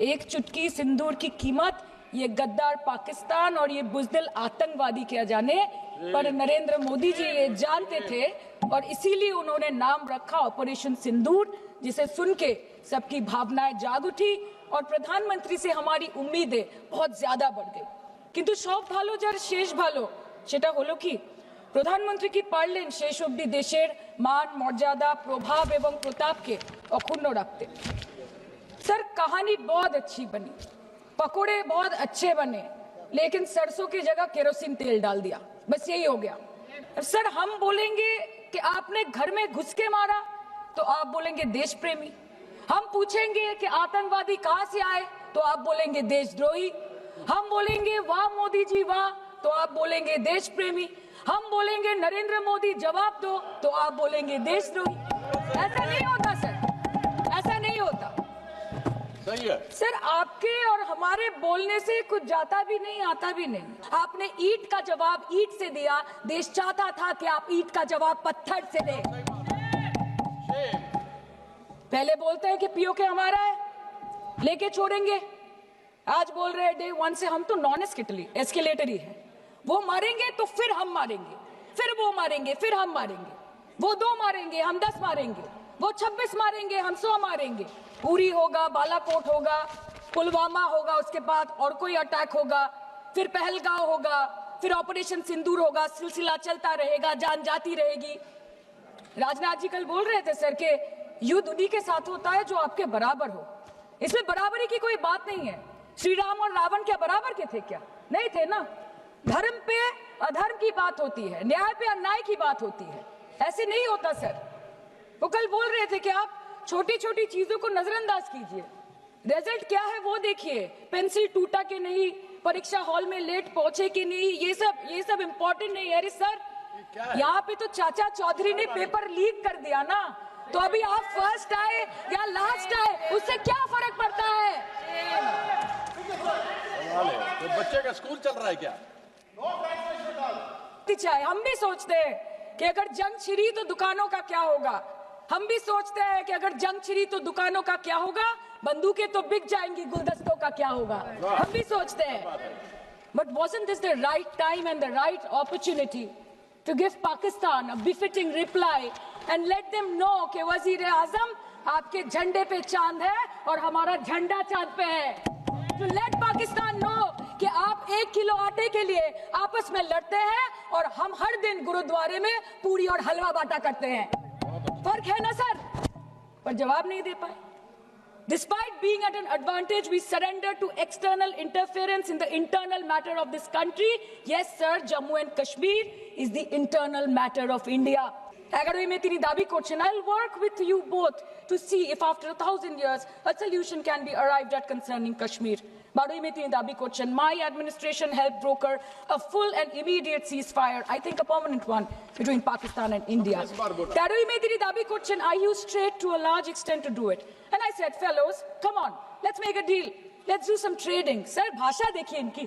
एक चुटकी सिंदूर की कीमत ये गद्दार पाकिस्तान और ये बुज़दिल आतंकवादी क्या जाने, पर नरेंद्र मोदी जी ये जानते थे और इसीलिए उन्होंने नाम रखा ऑपरेशन सिंदूर, जिसे सुन के सबकी भावनाएं जाग उठी और प्रधानमंत्री से हमारी उम्मीदें बहुत ज्यादा बढ़ गई। किंतु सब भालो जार शेष भालो সেটা হলো কি, প্রধানমন্ত্রী কি পারলেন শেষ অবধি দেশের মান মর্যাদা প্রভাব এবং প্রতাপকে অক্ষুণ্ণ রাখতে। सर कहानी बहुत अच्छी बनी, पकोड़े बहुत अच्छे बने, लेकिन सरसों की जगह केरोसिन तेल डाल दिया, बस यही हो गया। सर हम बोलेंगे कि आपने घर में घुस के मारा तो आप बोलेंगे देश प्रेमी, हम पूछेंगे कि आतंकवादी कहां से आए तो आप बोलेंगे देशद्रोही, हम बोलेंगे वाह मोदी जी वाह तो आप बोलेंगे देश प्रेमी, हम बोलेंगे नरेंद्र मोदी जवाब दो तो आप बोलेंगे देशद्रोही। ऐसा नहीं होता सर, ऐसा नहीं होता। सही है सर, आपके और हमारे बोलने से कुछ जाता भी नहीं आता भी नहीं। आपने ईंट का जवाब ईंट से दिया, देश चाहता था कि आप ईंट का जवाब पत्थर से दें। पहले बोलते हैं कि पीओके हमारा है, लेके छोड़ेंगे, आज बोल रहे हैं डे वन से हम तो नॉन एस्केलेटर ही है, वो मारेंगे तो फिर हम मारेंगे, फिर वो मारेंगे, फिर हम मारेंगे, वो 2 मारेंगे हम 10 मारेंगे, वो 26 मारेंगे हम 100 मारेंगे। उरी होगा, बालाकोट होगा, पुलवामा होगा, उसके बाद और कोई अटैक होगा, फिर पहलगांव होगा, फिर ऑपरेशन सिंदूर होगा, सिलसिला चलता रहेगा, जान जाती रहेगी। राजनाथ जी कल बोल रहे थे सर के युद्ध उन्हीं के साथ होता है जो आपके बराबर हो, इसमें बराबरी की कोई बात नहीं है। श्री राम और रावण क्या बराबर के थे क्या? नहीं थे ना। धर्म पे अधर्म की बात होती है, न्याय पे अन्याय की बात होती है, ऐसे नहीं होता सर। वो कल बोल रहे थे कि आप छोटी छोटी चीजों को नजरअंदाज कीजिए, रिजल्ट क्या है वो देखिए, पेंसिल टूटा कि नहीं, परीक्षा हॉल में लेट पहुंचे कि नहीं, ये सब इम्पोर्टेंट नहीं है। अरे सर, यहाँ पे तो चाचा चौधरी ने पेपर लीक कर दिया ना, तो अभी आप फर्स्ट आए या लास्ट आए उससे क्या फर्क पड़ता है? तो बच्चे का स्कूल चल रहा है क्या? चाहे हम भी सोचते हैं कि अगर जंग छिड़ी तो दुकानों का क्या होगा, हम भी सोचते हैं कि अगर जंग छिड़ी तो दुकानों का क्या होगा, बंदूकें तो बिक जाएंगी, गुलदस्तों का क्या होगा, हम भी सोचते हैं। But wasn't this the right time and the right opportunity to give Pakistan a befitting reply and let them know कि वजीर आजम आपके झंडे पे चांद है और हमारा झंडा चांद पे है। To let Pakistan know कि आप 1 किलो आटे के लिए आपस में लड़ते हैं और हम हर दिन गुरुद्वारे में पूरी और हलवा बांटा करते हैं। फर्क है ना सर? पर जवाब नहीं दे पाए। Despite being at an advantage, we surrender to external interference in the internal matter of this country. Yes, sir, Jammu and Kashmir is the internal matter of India. 11 में তিনি দাবি করছেন, I'll work with you both to see if after 1,000 years a solution can be arrived at concerning Kashmir. 12 में তিনি দাবি করছেন, my administration helped broker a full and immediate ceasefire, I think a permanent one, between Pakistan and India. 13 में তিনি দাবি করছেন, I used trade to a large extent to do it. And I said, fellows, come on, let's make a deal. Let's do some trading. Sir, ভাষা দেখিয়ে কি?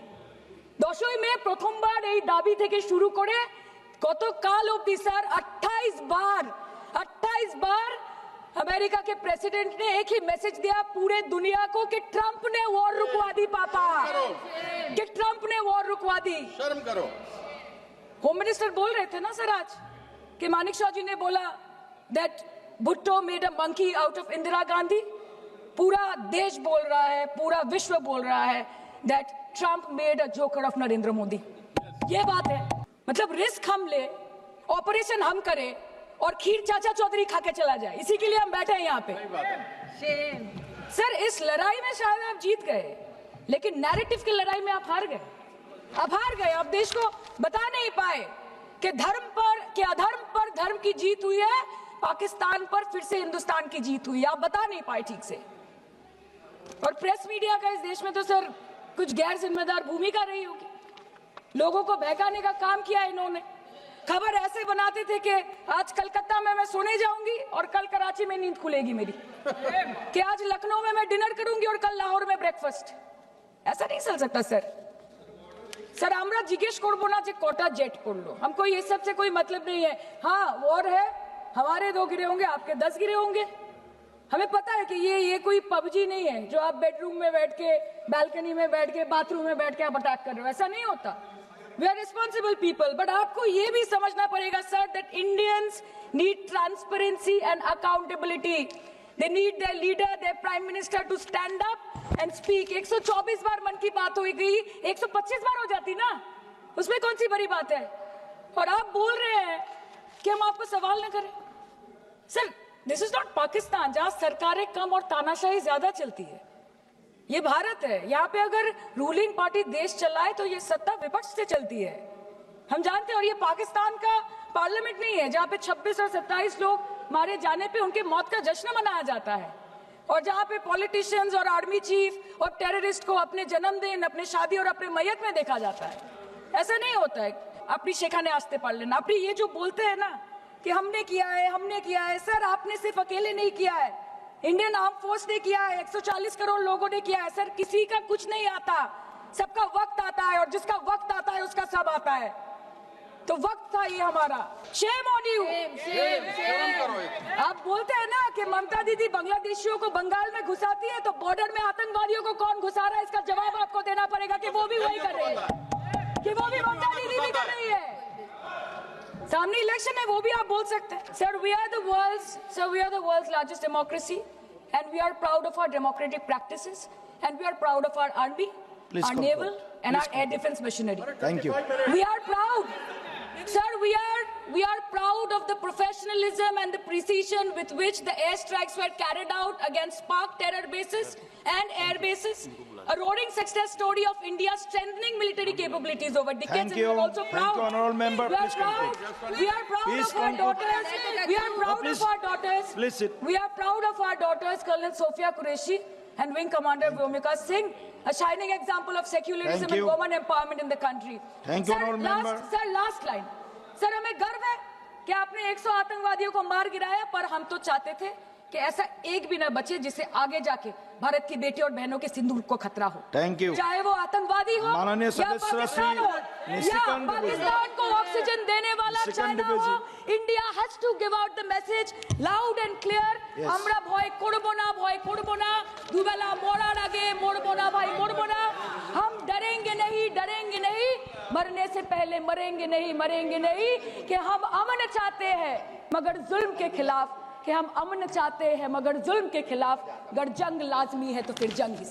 10 में প্রথমবার এই দাবি থেকে শুরু করে গতকাল অবধি স্যার 28 बार अमेरिका के प्रेसिडेंट ने एक ही मैसेज दिया पूरे दुनिया को कि ट्रंप ने वॉर रुकवा दी पापा, कि ट्रंप ने वॉर रुकवा दी। शर्म करो। होम मिनिस्टर बोल रहे थे ना सर आज कि मानिक शाह जी ने बोला that Bhutto made a monkey out of Indira Gandhi. पूरा देश बोल रहा है, पूरा विश्व बोल रहा है that Trump made a joker of Narendra Modi. ये बात है, मतलब रिस्क हम ले, ऑपरेशन हम करें और खीर चाचा चौधरी खा के चला जाए, इसी के लिए हम बैठे हैं यहाँ पे। सर, इस लड़ाई में शायद आप जीत गए, लेकिन नैरेटिव की लड़ाई में आप हार गए। आप हार गए, आप देश को बता नहीं पाए कि धर्म पर कि अधर्म पर धर्म की जीत हुई है, पाकिस्तान पर फिर से हिंदुस्तान की जीत हुई है, आप बता नहीं पाए ठीक से। और प्रेस मीडिया का इस देश में तो सर कुछ गैर जिम्मेदार भूमिका रही होगी, लोगों को बहकाने का काम किया इन्होंने। खबर ऐसे बनाते थे कि आज कलकत्ता में मैं सोने जाऊंगी और कल कराची में नींद खुलेगी मेरी, कि आज लखनऊ में मैं डिनर करूंगी और कल लाहौर में ब्रेकफास्ट। ऐसा नहीं चल सकता सर। सर, আমরা জিজ্ঞেস করব না যে কটা জেট করলো, हमको ये सब से कोई मतलब नहीं है। हाँ, वॉर है, हमारे 2 गिरे होंगे, आपके 10 गिरे होंगे, हमें पता है कि ये कोई पबजी नहीं है जो आप बेडरूम में बैठ के, बालकनी में बैठ के, बाथरूम में बैठ के आप अटैक कर रहे हो, ऐसा नहीं होता। We are responsible people, but आपको ये भी समझना पड़ेगा sir that Indians need transparency and accountability. They need their leader, their prime minister to stand up and speak. 124 बार मन की बात हो गई, 125 बार हो जाती ना, उसमें कौन सी बड़ी बात है? और आप बोल रहे हैं कि हम आपको सवाल न करें। Sir, this is not Pakistan जहां सरकारें कम और तानाशाही ज्यादा चलती है। ये भारत है, यहाँ पे अगर रूलिंग पार्टी देश चलाए तो ये सत्ता विपक्ष से चलती है, हम जानते हैं। और ये पाकिस्तान का पार्लियामेंट नहीं है जहाँ पे 26 और 27 लोग मारे जाने पे उनके मौत का जश्न मनाया जाता है, और जहाँ पे पॉलिटिशियंस और आर्मी चीफ और टेररिस्ट को अपने जन्मदिन, अपने शादी और अपने मैयत में देखा जाता है। ऐसा नहीं होता है। अपनी शेखाने आस्ते पढ़ लेना। अपनी ये जो बोलते हैं ना कि हमने किया है, सर आपने सिर्फ अकेले नहीं किया है, इंडियन आर्म फोर्स ने किया है, 140 करोड़ लोगों ने किया है। सर, किसी का कुछ नहीं आता, सबका वक्त आता है, और जिसका वक्त आता है उसका सब आता है। तो वक्त था ये हमारा। Shame on you. आप बोलते हैं ना कि ममता दीदी बांग्लादेशियों को बंगाल में घुसाती है, तो बॉर्डर में आतंकवादियों को कौन घुसा रहा है, इसका जवाब आपको देना पड़ेगा कि वो भी वही कर रहे हैं, कि वो भी ममता दीदी भी कर रही है। सामने इलेक्शन है, वो भी आप बोल सकते हैं। Sir, we are the world's largest democracy and we are proud of our democratic practices and we are proud of our army, our naval and our air defense machinery. Thank you. We are proud. Sir, we are proud of the professionalism and the precision with which the airstrikes were carried out against Pak terror bases and air bases. A roaring success story of India strengthening military capabilities over decades. Thank you. And we are also proud. Thank you, honorable member. We are Please proud. conclude. We are proud Please of our conclude. daughters. We are proud please. of our daughters. Please sit. We are proud of our daughters, Colonel Sophia Qureshi and Wing Commander Vyomika Singh, a shining example of secularism Thank and you. women empowerment in the country. Thank you, honorable member. Sir, last line. Sir, हमें गर्व है कि आपने 100 आतंकवादियों को मार गिराया, पर हम तो चाहते थे कि ऐसा एक भी ना बचे जिसे आगे जाके भारत की बेटी और बहनों के सिंदूर को खतरा हो। Thank you. चाहे वो आतंकवादी हो माननीय या सदस्य पाकिस्तान हो या निशिकांत पाकिस्तान को ऑक्सीजन देने वाला निशिकांत चाइना हो। India has to give out the message loud and clear. Yes. আমরা ভয় করব না, দুবেলা মরার আগে মরবো না ভাই, মরবো না। हम डरेंगे नहीं, मरने से पहले मरेंगे नहीं, कि हम अमन चाहते हैं मगर जुल्म के खिलाफ, कि हम अमन चाहते हैं मगर जुल्म के खिलाफ। अगर जंग लाजमी है तो फिर जंग ही।